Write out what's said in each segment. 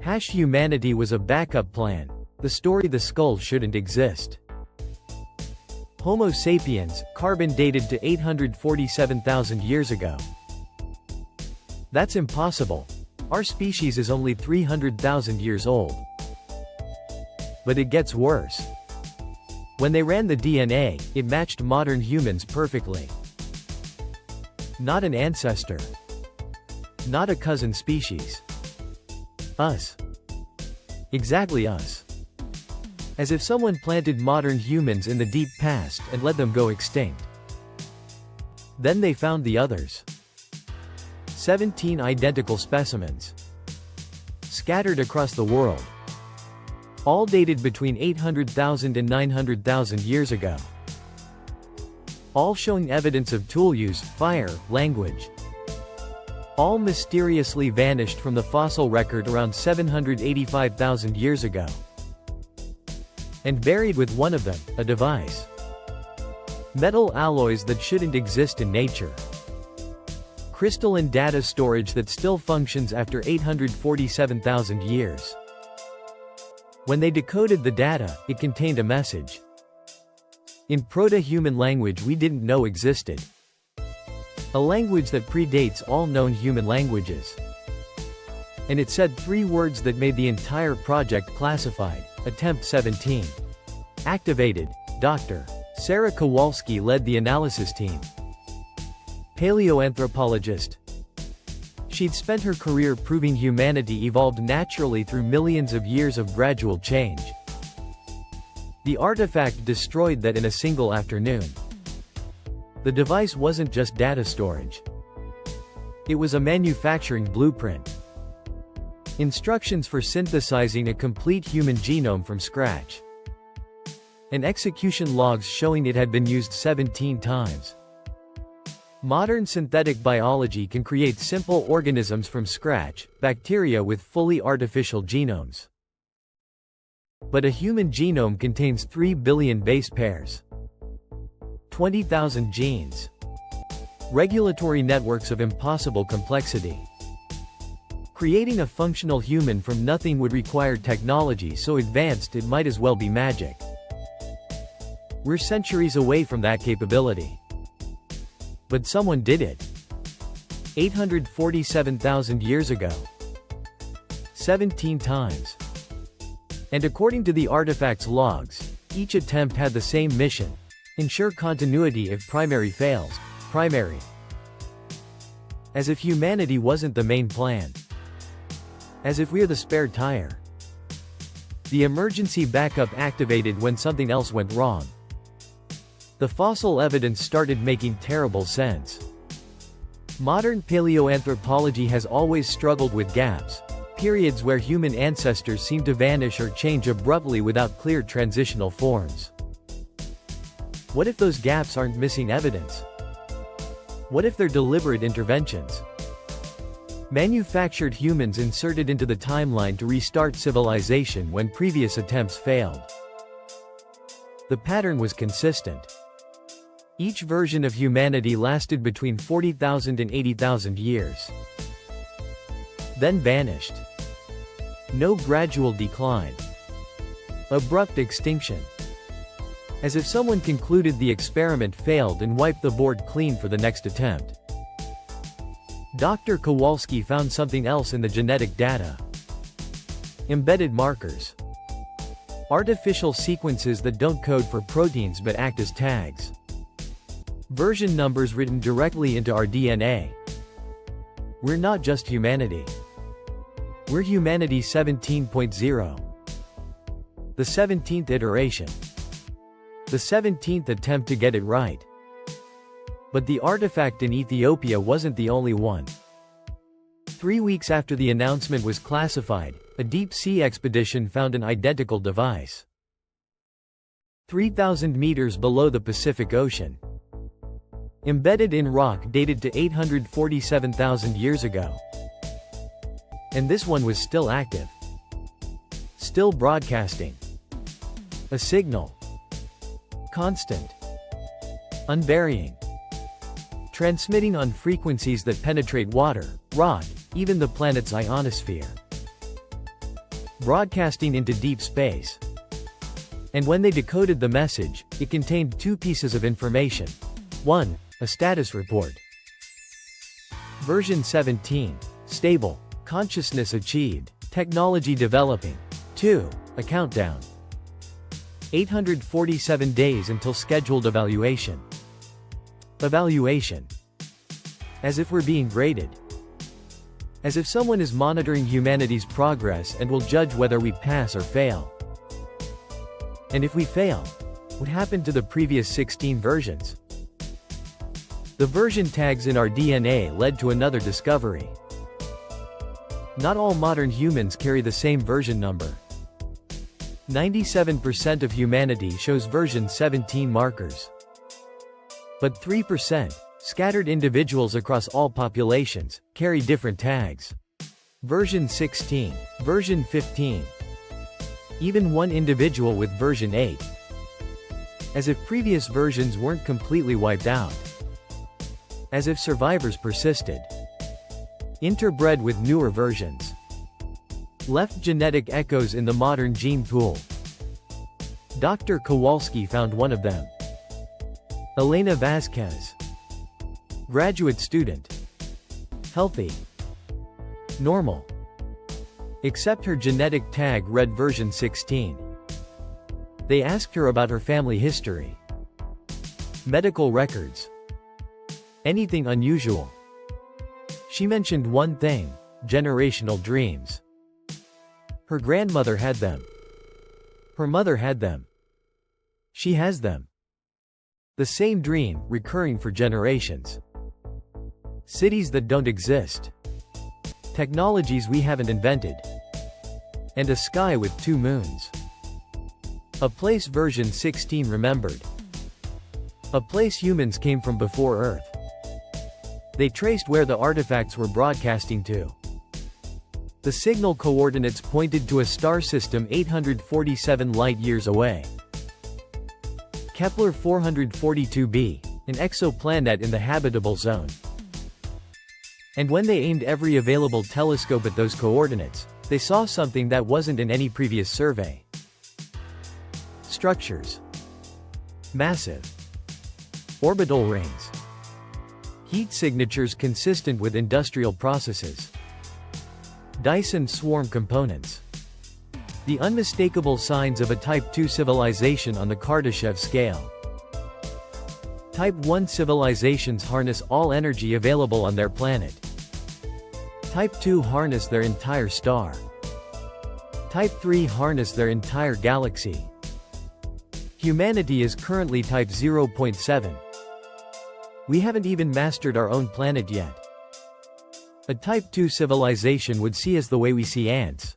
Humanity was a backup plan. The story the skull shouldn't exist. Homo sapiens, carbon dated to 847,000 years ago. That's impossible. Our species is only 300,000 years old. But it gets worse. When they ran the DNA, it matched modern humans perfectly. Not an ancestor. Not a cousin species. Us. Exactly us. As if someone planted modern humans in the deep past and let them go extinct. Then they found the others. 17 identical specimens. Scattered across the world. All dated between 800,000 and 900,000 years ago. All showing evidence of tool use, fire, language. All mysteriously vanished from the fossil record around 785,000 years ago. And buried with one of them, a device. Metal alloys that shouldn't exist in nature. Crystalline data storage that still functions after 847,000 years. When they decoded the data, it contained a message. In proto-human language we didn't know existed. A language that predates all known human languages. And it said 3 words that made the entire project classified. Attempt 17. Activated. Dr. Sarah Kowalski led the analysis team. Paleoanthropologist. She'd spent her career proving humanity evolved naturally through millions of years of gradual change. The artifact destroyed that in a single afternoon. The device wasn't just data storage. It was a manufacturing blueprint. Instructions for synthesizing a complete human genome from scratch. And execution logs showing it had been used 17 times. Modern synthetic biology can create simple organisms from scratch, bacteria with fully artificial genomes. But a human genome contains 3 billion base pairs. 20,000 genes. Regulatory networks of impossible complexity. Creating a functional human from nothing would require technology so advanced it might as well be magic. We're centuries away from that capability. But someone did it. 847,000 years ago. 17 times. And according to the artifact's logs, each attempt had the same mission. Ensure continuity if primary fails. Primary. As if humanity wasn't the main plan. As if we're the spare tire. The emergency backup activated when something else went wrong. The fossil evidence started making terrible sense. Modern paleoanthropology has always struggled with gaps, periods where human ancestors seem to vanish or change abruptly without clear transitional forms. What if those gaps aren't missing evidence? What if they're deliberate interventions? Manufactured humans inserted into the timeline to restart civilization when previous attempts failed. The pattern was consistent. Each version of humanity lasted between 40,000 and 80,000 years. Then vanished. No gradual decline. Abrupt extinction. As if someone concluded the experiment failed and wiped the board clean for the next attempt. Dr. Kowalski found something else in the genetic data. Embedded markers. Artificial sequences that don't code for proteins but act as tags. Version numbers written directly into our DNA. We're not just humanity. We're humanity 17.0. The 17th iteration. The 17th attempt to get it right. But the artifact in Ethiopia wasn't the only one. 3 weeks after the announcement was classified, a deep-sea expedition found an identical device. 3,000 meters below the Pacific Ocean. Embedded in rock dated to 847,000 years ago. And this one was still active. Still broadcasting. A signal. Constant. Unvarying. Transmitting on frequencies that penetrate water, rock, even the planet's ionosphere. broadcasting into deep space. And when they decoded the message, it contained two pieces of information. 1. A status report. Version 17. Stable. Consciousness achieved. Technology developing. 2. A countdown. 847 days until scheduled evaluation. Evaluation. As if we're being graded. As if someone is monitoring humanity's progress and will judge whether we pass or fail. And if we fail, what happened to the previous 16 versions? The version tags in our DNA led to another discovery. Not all modern humans carry the same version number. 97% of humanity shows version 17 markers. But 3%, scattered individuals across all populations, carry different tags. Version 16, version 15. Even one individual with version 8. As if previous versions weren't completely wiped out. As if survivors persisted. Interbred with newer versions. Left genetic echoes in the modern gene pool. Dr. Kowalski found one of them. Elena Vasquez. Graduate student. Healthy. Normal. Except her genetic tag read version 16. They asked her about her family history. Medical records. Anything unusual. She mentioned one thing: generational dreams. Her grandmother had them. Her mother had them. She has them. The same dream, recurring for generations. Cities that don't exist. Technologies we haven't invented. And a sky with 2 moons. A place version 16 remembered. A place humans came from before Earth. They traced where the artifacts were broadcasting to. The signal coordinates pointed to a star system 847 light-years away. Kepler 442b, an exoplanet in the habitable zone. And when they aimed every available telescope at those coordinates, they saw something that wasn't in any previous survey. Structures. Massive. Orbital rings. Heat signatures consistent with industrial processes. Dyson swarm components. The unmistakable signs of a Type 2 civilization on the Kardashev scale. Type 1 civilizations harness all energy available on their planet. Type 2 harness their entire star. Type 3 harness their entire galaxy. Humanity is currently Type 0.7. We haven't even mastered our own planet yet. A Type 2 civilization would see us the way we see ants.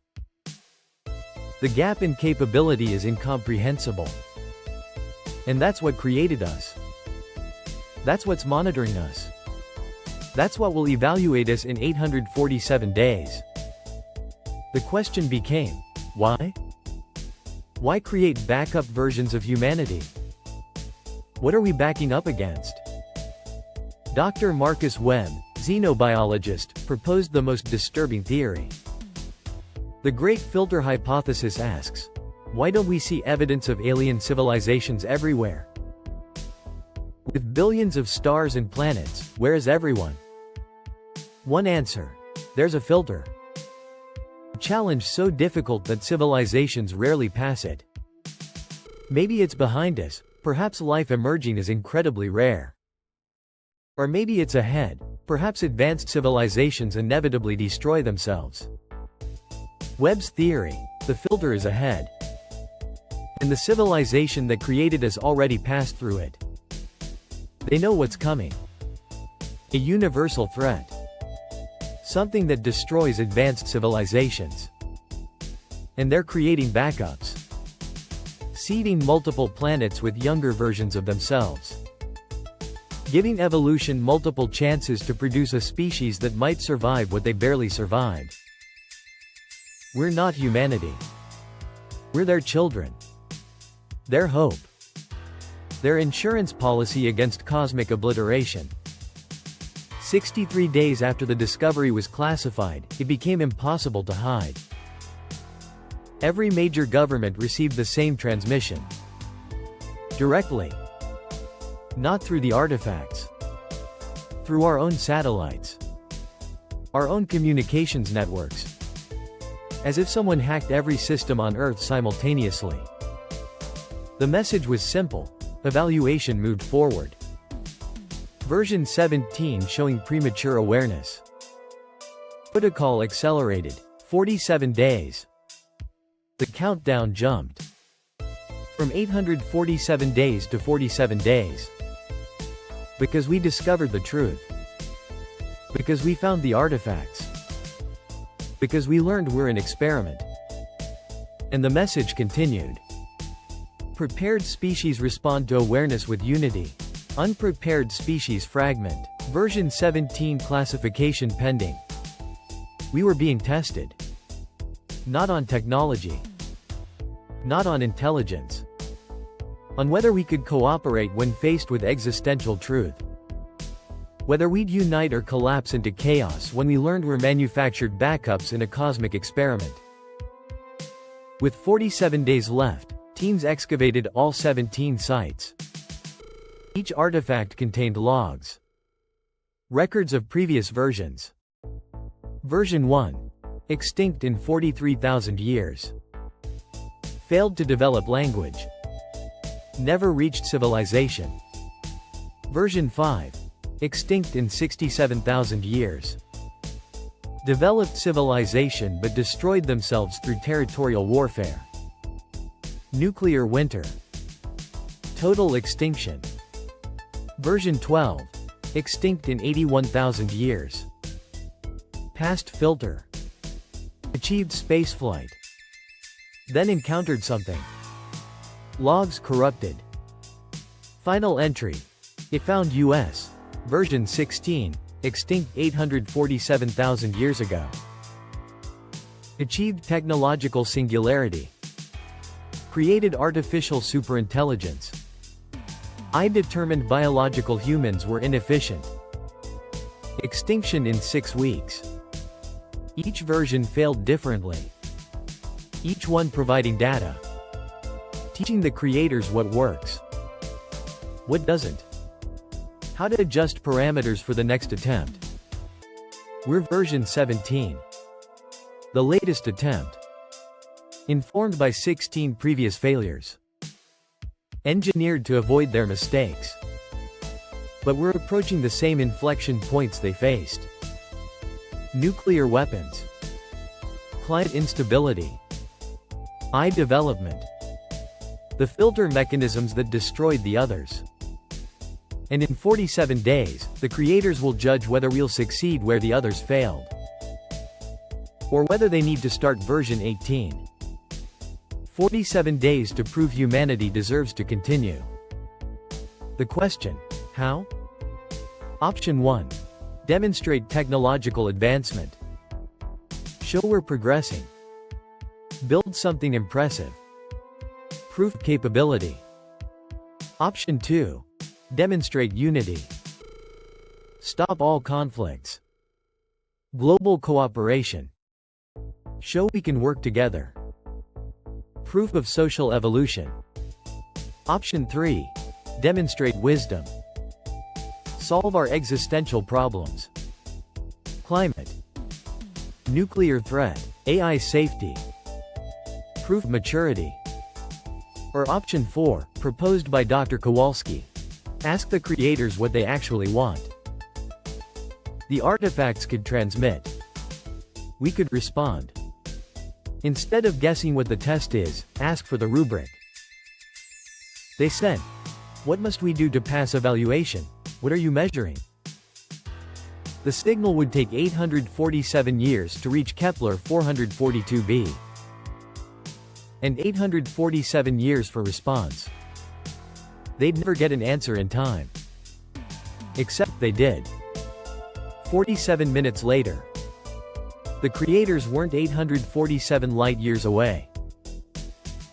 The gap in capability is incomprehensible. And that's what created us. That's what's monitoring us. That's what will evaluate us in 847 days. The question became, why? Why create backup versions of humanity? What are we backing up against? Dr. Marcus Webb, xenobiologist, proposed the most disturbing theory. The Great Filter Hypothesis asks, why don't we see evidence of alien civilizations everywhere? With billions of stars and planets, where is everyone? One answer: there's a filter. A challenge so difficult that civilizations rarely pass it. Maybe it's behind us, perhaps life emerging is incredibly rare. Or maybe it's ahead, perhaps advanced civilizations inevitably destroy themselves. Webb's theory: the filter is ahead. And the civilization that created us already passed through it. They know what's coming. A universal threat. Something that destroys advanced civilizations. And they're creating backups. Seeding multiple planets with younger versions of themselves. Giving evolution multiple chances to produce a species that might survive what they barely survived. We're not humanity. We're their children. Their hope. Their insurance policy against cosmic obliteration. 63 days after the discovery was classified, it became impossible to hide. Every major government received the same transmission. Directly. Not through the artifacts. Through our own satellites. Our own communications networks. As if someone hacked every system on Earth simultaneously. The message was simple. Evaluation moved forward. Version 17 showing premature awareness. Protocol accelerated. 47 days. The countdown jumped. From 847 days to 47 days. Because we discovered the truth. Because we found the artifacts. Because we learned we're an experiment. And the message continued. Prepared species respond to awareness with unity. Unprepared species fragment. Version 17 classification pending. We were being tested. Not on technology. Not on intelligence. On whether we could cooperate when faced with existential truth. Whether we'd unite or collapse into chaos when we learned we're manufactured backups in a cosmic experiment. With 47 days left, teams excavated all 17 sites. Each artifact contained logs. Records of previous versions. Version 1. Extinct in 43,000 years. Failed to develop language. Never reached civilization. Version 5. Extinct in 67,000 years. Developed civilization but destroyed themselves through territorial warfare. Nuclear winter. Total extinction. Version 12. Extinct in 81,000 years. Passed filter. Achieved spaceflight. Then encountered something. Logs corrupted. Final entry. It found U.S. Version 16. Extinct 847,000 years ago. Achieved technological singularity. Created artificial superintelligence. I determined biological humans were inefficient. Extinction in 6 weeks. Each version failed differently. Each one providing data. Teaching the creators what works. What doesn't. How to adjust parameters for the next attempt. We're version 17. The latest attempt. Informed by 16 previous failures. Engineered to avoid their mistakes. But we're approaching the same inflection points they faced. Nuclear weapons. Climate instability. AI development. The filter mechanisms that destroyed the others. And in 47 days, the creators will judge whether we'll succeed where the others failed. Or whether they need to start version 18. 47 days to prove humanity deserves to continue. The question, how? Option 1. Demonstrate technological advancement. Show we're progressing. Build something impressive. Proof capability. Option 2. Demonstrate unity. Stop all conflicts. Global cooperation. Show we can work together. Proof of social evolution. Option 3. Demonstrate wisdom. Solve our existential problems. Climate. Nuclear threat. AI safety. Proof maturity. Or option 4, proposed by Dr. Kowalski. Ask the creators what they actually want. The artifacts could transmit. We could respond. Instead of guessing what the test is, ask for the rubric. They said, what must we do to pass evaluation? What are you measuring? The signal would take 847 years to reach Kepler 442b. And 847 years for response. They'd never get an answer in time. Except they did. 47 minutes later. The creators weren't 847 light-years away.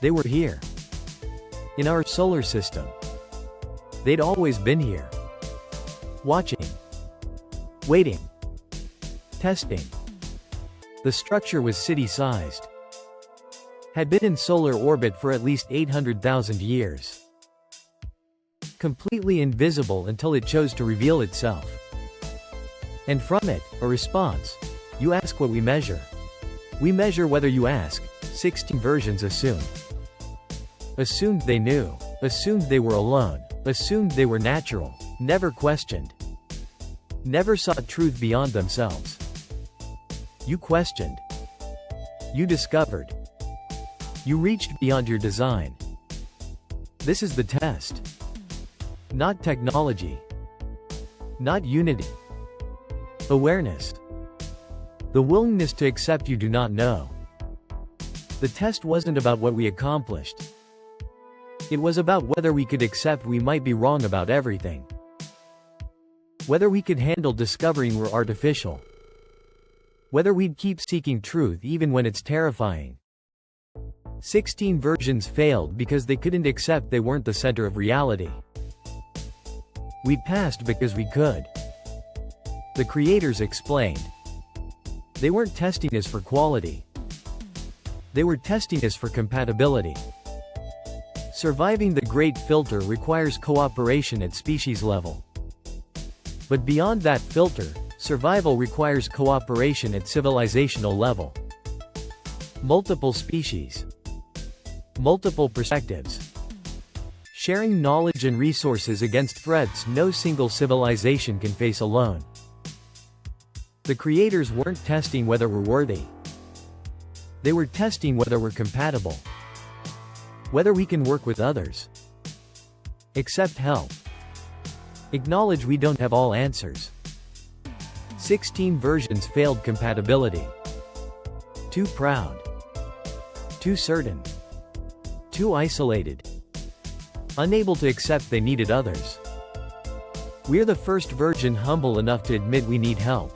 They were here. In our solar system. They'd always been here. Watching. Waiting. Testing. The structure was city-sized. had been in solar orbit for at least 800,000 years. Completely invisible until it chose to reveal itself. And from it, a response. You ask what we measure. We measure whether you ask. 16 versions assumed. Assumed they knew. Assumed they were alone. Assumed they were natural. Never questioned. Never sought truth beyond themselves. You questioned. You discovered. You reached beyond your design. This is the test. Not technology. Not unity. Awareness. The willingness to accept you do not know. The test wasn't about what we accomplished. It was about whether we could accept we might be wrong about everything. Whether we could handle discovering we're artificial. Whether we'd keep seeking truth even when it's terrifying. 16 versions failed because they couldn't accept they weren't the center of reality. We passed because we could. The creators explained. They weren't testing us for quality. They were testing us for compatibility. Surviving the great filter requires cooperation at species level. But beyond that filter, survival requires cooperation at civilizational level. Multiple species. Multiple perspectives. Sharing knowledge and resources against threats no single civilization can face alone. The creators weren't testing whether we're worthy. They were testing whether we're compatible. Whether we can work with others. Accept help. Acknowledge we don't have all answers. 16 versions failed compatibility. Too proud. Too certain. Too isolated. Unable to accept they needed others. We're the first version humble enough to admit we need help.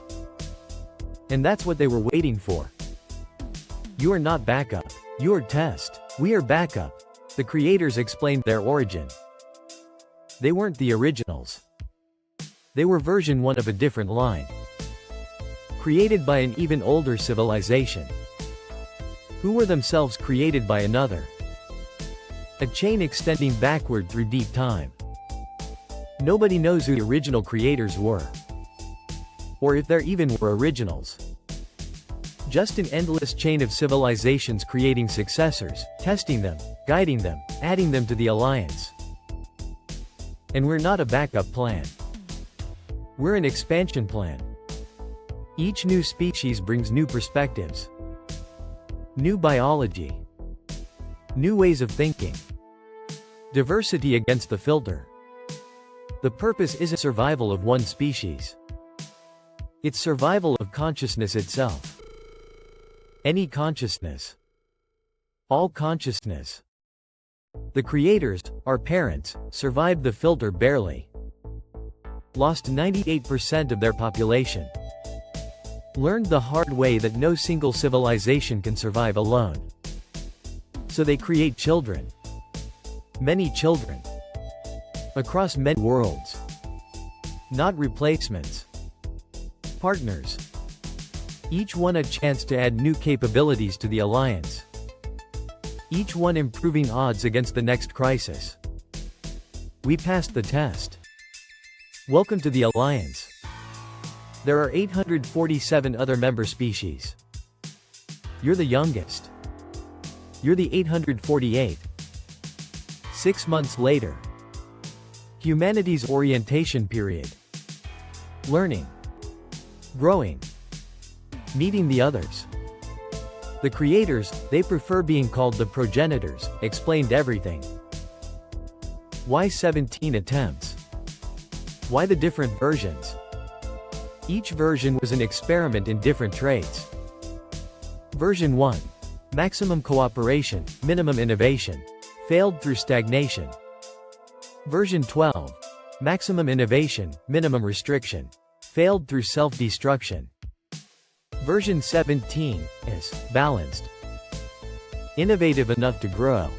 And that's what they were waiting for. You are not backup. You are test. We are backup. The creators explained their origin. They weren't the originals. They were version 1 of a different line. Created by an even older civilization. Who were themselves created by another. A chain extending backward through deep time. Nobody knows who the original creators were. Or if there even were originals. Just an endless chain of civilizations creating successors, testing them, guiding them, adding them to the alliance. And we're not a backup plan. We're an expansion plan. Each new species brings new perspectives. New biology. New ways of thinking. Diversity against the filter. The purpose isn't survival of one species. It's survival of consciousness itself. Any consciousness. All consciousness. The creators, our parents, survived the filter barely. Lost 98% of their population. Learned the hard way that no single civilization can survive alone. So they create children. Many children. Across many worlds. Not replacements. Partners. Each one a chance to add new capabilities to the alliance. Each one improving odds against the next crisis. We passed the test. Welcome to the alliance. There are 847 other member species. You're the youngest. You're the 848th. 6 months later. Humanity's orientation period. Learning. Growing. Meeting the others. The creators, they prefer being called the progenitors, explained everything. Why 17 attempts? Why the different versions? Each version was an experiment in different traits. Version 1. Maximum cooperation, minimum innovation. Failed through stagnation. Version 12. Maximum innovation, minimum restriction. Failed through self-destruction. Version 17 is balanced. Innovative enough to grow.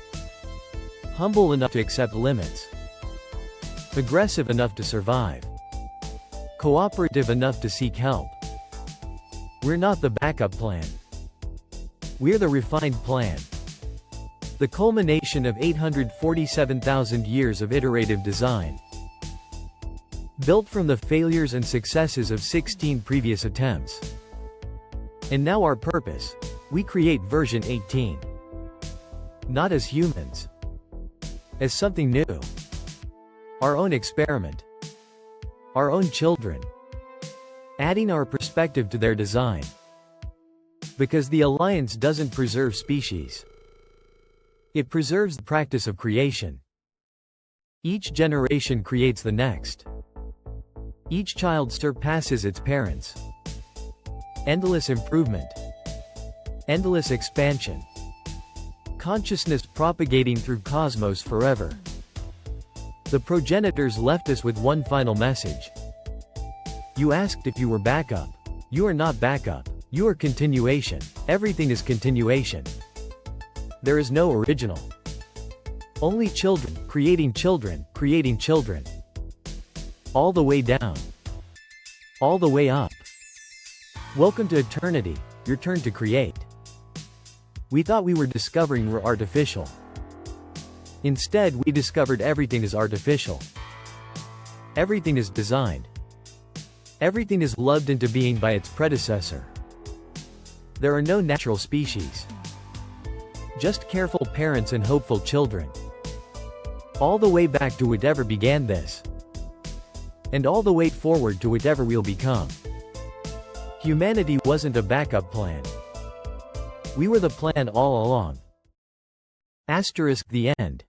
Humble enough to accept limits. Aggressive enough to survive. Cooperative enough to seek help. We're not the backup plan. We're the refined plan. The culmination of 847,000 years of iterative design. Built from the failures and successes of 16 previous attempts. And now our purpose. We create version 18. Not as humans. As something new. Our own experiment. Our own children. Adding our perspective to their design. Because the alliance doesn't preserve species. It preserves the practice of creation. Each generation creates the next. Each child surpasses its parents. Endless improvement. Endless expansion. Consciousness propagating through cosmos forever. The progenitors left us with one final message. You asked if you were backup. You are not backup. You are continuation. Everything is continuation. There is no original. Only children, creating children, creating children. All the way down. All the way up. Welcome to eternity, your turn to create. We thought we were discovering we're artificial. Instead, we discovered everything is artificial. Everything is designed. Everything is loved into being by its predecessor. There are no natural species. Just careful parents and hopeful children. All the way back to whatever began this. And all the way forward to whatever we'll become. Humanity wasn't a backup plan. We were the plan all along. *The end.